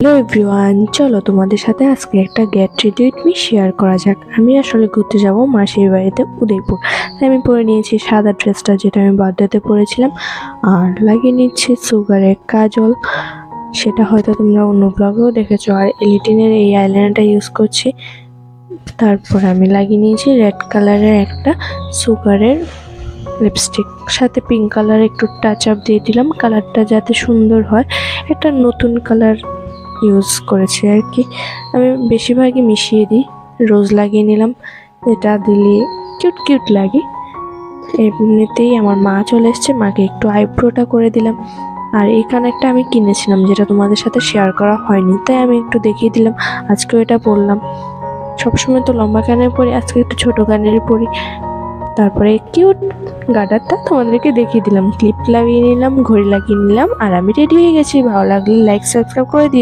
Hello everyone, চলো তোমাদের সাথে আজকে একটা get ready with me share করা যাক। আমি আসলে ঘুরতে যাব মাসির বাড়িতে উদয়পুর। তাই আমি পরে নিয়েছি সাদা ড্রেসটা, যেটা আমি বার্থডেতে পরেছিলাম, আর লাগিয়ে নিচ্ছি সুগারের কাজল। সেটা হয়তো তোমরা অন্য ব্লগেও দেখেছো। আর এলিটিনের এই আইলাইনারটা ইউজ করছি। তারপর আমি লাগিয়ে নিয়েছি রেড কালারের একটা সুগারের লিপস্টিক, সাথে পিঙ্ক কালার একটু টাচ আপ দিয়ে দিলাম, কালারটা যাতে সুন্দর হয়। একটা নতুন কালার ইউজ করেছি আর কি। আমি বেশিরভাগই মিশিয়ে দিই। রোজ লাগিয়ে নিলাম, এটা দিলে কিউট কিউট লাগে। এমনিতেই আমার মা চলে এসছে, মাকে একটু আইব্রোটা করে দিলাম। আর এই কানেরটা আমি কিনেছিলাম, যেটা তোমাদের সাথে শেয়ার করা হয়নি, তাই আমি একটু দেখিয়ে দিলাম। আজকেও এটা পরলাম। সবসময় তো লম্বা কানের পরি, আজকে একটু ছোট কানেরই পরি। তারপরে কিউট গার্ডারটা তোমাদেরকে দেখিয়ে দিলাম। ক্লিপ লাগিয়ে নিলাম, ঘড়ি লাগিয়ে নিলাম, আর আমি রেডি হয়ে গেছি। ভালো লাগলে লাইক সাবস্ক্রাইব করে দিও।